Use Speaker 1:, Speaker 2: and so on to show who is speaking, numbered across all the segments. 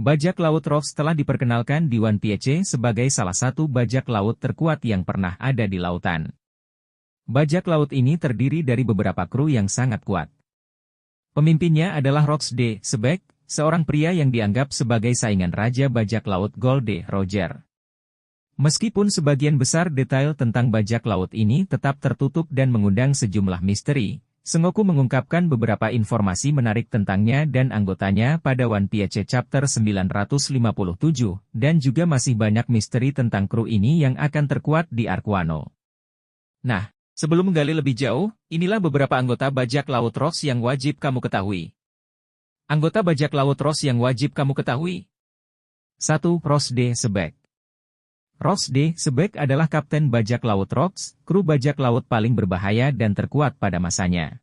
Speaker 1: Bajak laut Rox telah diperkenalkan di One Piece sebagai salah satu bajak laut terkuat yang pernah ada di lautan. Bajak laut ini terdiri dari beberapa kru yang sangat kuat. Pemimpinnya adalah Rox D. Sebek, seorang pria yang dianggap sebagai saingan Raja Bajak Laut Gold D. Roger. Meskipun sebagian besar detail tentang bajak laut ini tetap tertutup dan mengundang sejumlah misteri, Sengoku mengungkapkan beberapa informasi menarik tentangnya dan anggotanya pada One Piece Chapter 957, dan juga masih banyak misteri tentang kru ini yang akan terkuat di arc Wano. Nah, sebelum menggali lebih jauh, inilah beberapa anggota bajak laut Rox yang wajib kamu ketahui. Anggota bajak laut Rox yang wajib kamu ketahui. 1. Rox D. Sebek. Rox D. Sebek adalah kapten bajak laut Rox, kru bajak laut paling berbahaya dan terkuat pada masanya.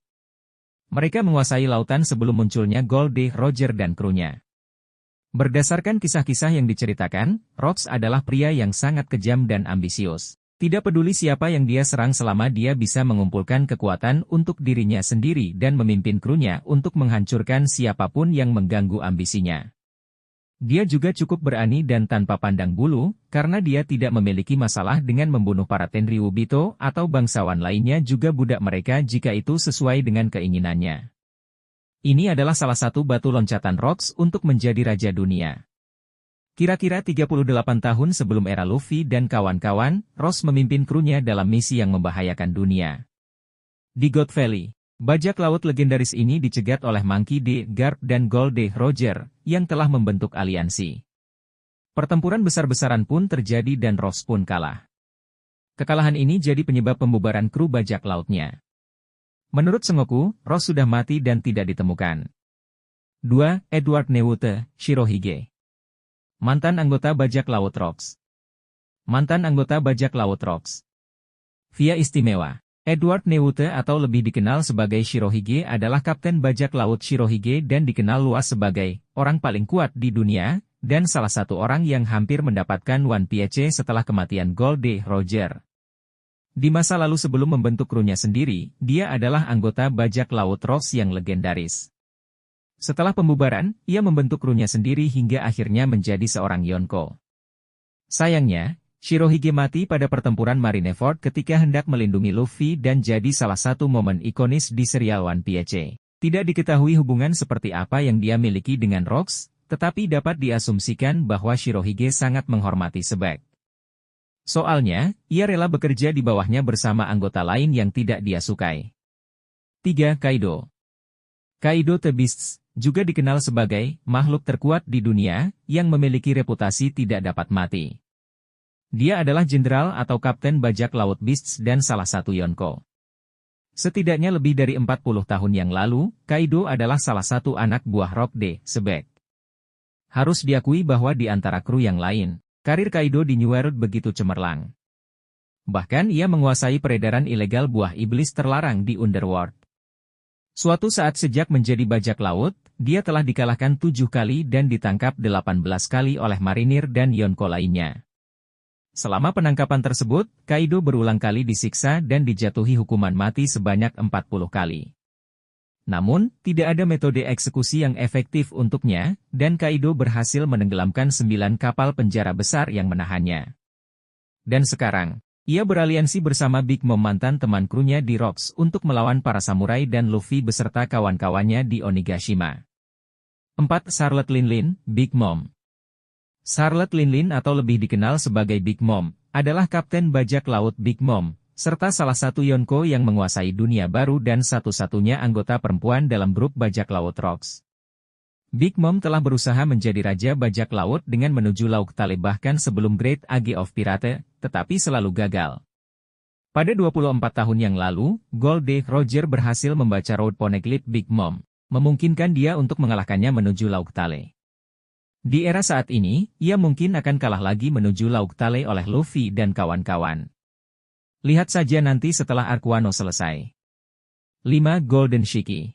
Speaker 1: Mereka menguasai lautan sebelum munculnya Gold D. Roger dan krunya. Berdasarkan kisah-kisah yang diceritakan, Rox adalah pria yang sangat kejam dan ambisius. Tidak peduli siapa yang dia serang selama dia bisa mengumpulkan kekuatan untuk dirinya sendiri dan memimpin krunya untuk menghancurkan siapapun yang mengganggu ambisinya. Dia juga cukup berani dan tanpa pandang bulu, karena dia tidak memiliki masalah dengan membunuh para Tenryubito atau bangsawan lainnya juga budak mereka jika itu sesuai dengan keinginannya. Ini adalah salah satu batu loncatan Rox untuk menjadi raja dunia. Kira-kira 38 tahun sebelum era Luffy dan kawan-kawan, Rox memimpin krunya dalam misi yang membahayakan dunia. Di God Valley, bajak laut legendaris ini dicegat oleh Monkey D. Garp dan Gold D. Roger, yang telah membentuk aliansi. Pertempuran besar-besaran pun terjadi dan Rox pun kalah. Kekalahan ini jadi penyebab pembubaran kru bajak lautnya. Menurut Sengoku, Rox sudah mati dan tidak ditemukan. 2. Edward Newute, Shirohige. Mantan anggota bajak laut Rox. Mantan anggota bajak laut Rox. Via istimewa. Edward Newute atau lebih dikenal sebagai Shirohige adalah kapten bajak laut Shirohige dan dikenal luas sebagai orang paling kuat di dunia, dan salah satu orang yang hampir mendapatkan One Piece setelah kematian Gold D. Roger. Di masa lalu sebelum membentuk krunya sendiri, dia adalah anggota bajak laut Rox yang legendaris. Setelah pembubaran, ia membentuk krunya sendiri hingga akhirnya menjadi seorang Yonko. Sayangnya, Shirohige mati pada pertempuran Marineford ketika hendak melindungi Luffy dan jadi salah satu momen ikonis di serial One Piece. Tidak diketahui hubungan seperti apa yang dia miliki dengan Rox, tetapi dapat diasumsikan bahwa Shirohige sangat menghormati Sebek. Soalnya, ia rela bekerja di bawahnya bersama anggota lain yang tidak dia sukai. 3. Kaido. Kaido the Beasts, juga dikenal sebagai makhluk terkuat di dunia, yang memiliki reputasi tidak dapat mati. Dia adalah jenderal atau kapten bajak laut Beasts dan salah satu Yonko. Setidaknya lebih dari 40 tahun yang lalu, Kaido adalah salah satu anak buah Rox D. Sebek. Harus diakui bahwa di antara kru yang lain, karir Kaido di New World begitu cemerlang. Bahkan ia menguasai peredaran ilegal buah iblis terlarang di Underworld. Suatu saat sejak menjadi bajak laut, dia telah dikalahkan 7 kali dan ditangkap 18 kali oleh marinir dan Yonko lainnya. Selama penangkapan tersebut, Kaido berulang kali disiksa dan dijatuhi hukuman mati sebanyak 40 kali. Namun, tidak ada metode eksekusi yang efektif untuknya, dan Kaido berhasil menenggelamkan 9 kapal penjara besar yang menahannya. Dan sekarang, ia beraliansi bersama Big Mom mantan teman krunya di Rox untuk melawan para samurai dan Luffy beserta kawan-kawannya di Onigashima. 4. Charlotte Linlin, Big Mom. Charlotte Linlin atau lebih dikenal sebagai Big Mom, adalah kapten bajak laut Big Mom, serta salah satu Yonko yang menguasai dunia baru dan satu-satunya anggota perempuan dalam grup bajak laut Rox. Big Mom telah berusaha menjadi raja bajak laut dengan menuju Lauk Tale bahkan sebelum Great Age of Pirate, tetapi selalu gagal. Pada 24 tahun yang lalu, Gold D. Roger berhasil membaca Road Poneglyph Big Mom, memungkinkan dia untuk mengalahkannya menuju Lauk Tale. Di era saat ini, ia mungkin akan kalah lagi menuju Lauk Tale oleh Luffy dan kawan-kawan. Lihat saja nanti setelah arc Wano selesai. 5. Golden Shiki.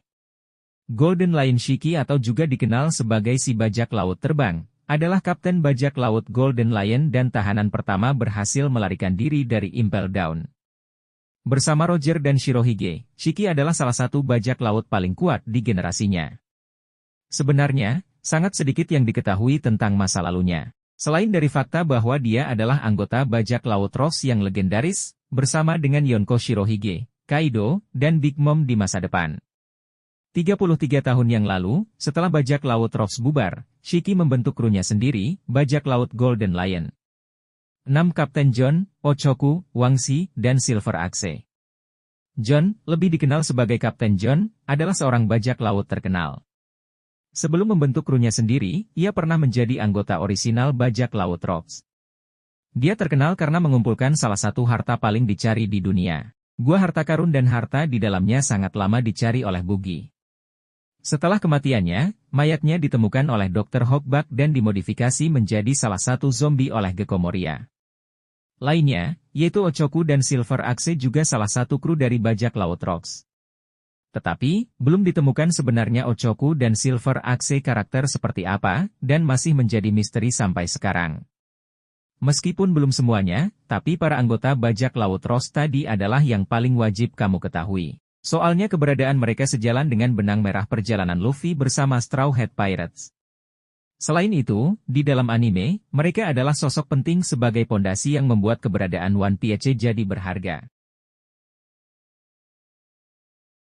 Speaker 1: Golden Lion Shiki atau juga dikenal sebagai si bajak laut terbang, adalah kapten bajak laut Golden Lion dan tahanan pertama berhasil melarikan diri dari Impel Down. Bersama Roger dan Shirohige, Shiki adalah salah satu bajak laut paling kuat di generasinya. Sebenarnya, Sangat sedikit yang diketahui tentang masa lalunya. Selain dari fakta bahwa dia adalah anggota bajak laut Ross yang legendaris, bersama dengan Yonko Shirohige, Kaido, dan Big Mom di masa depan. 33 tahun yang lalu, setelah bajak laut Ross bubar, Shiki membentuk krunya sendiri, bajak laut Golden Lion. 6 Kapten John, Ochoku, Wangshi, dan Silver Axe. John, lebih dikenal sebagai Kapten John, adalah seorang bajak laut terkenal. Sebelum membentuk krunya sendiri, ia pernah menjadi anggota orisinal bajak laut Ross. Dia terkenal karena mengumpulkan salah satu harta paling dicari di dunia. Gua harta karun dan harta di dalamnya sangat lama dicari oleh Buggy. Setelah kematiannya, mayatnya ditemukan oleh Dr. Hawkbuck dan dimodifikasi menjadi salah satu zombie oleh Gekko Moria. Lainnya, yaitu Ochoku dan Silver Axe juga salah satu kru dari bajak laut Ross. Tetapi, belum ditemukan sebenarnya Ochoku dan Silver Axe karakter seperti apa, dan masih menjadi misteri sampai sekarang. Meskipun belum semuanya, tapi para anggota bajak laut Ross tadi adalah yang paling wajib kamu ketahui. Soalnya keberadaan mereka sejalan dengan benang merah perjalanan Luffy bersama Straw Hat Pirates. Selain itu, di dalam anime, mereka adalah sosok penting sebagai pondasi yang membuat keberadaan One Piece jadi berharga.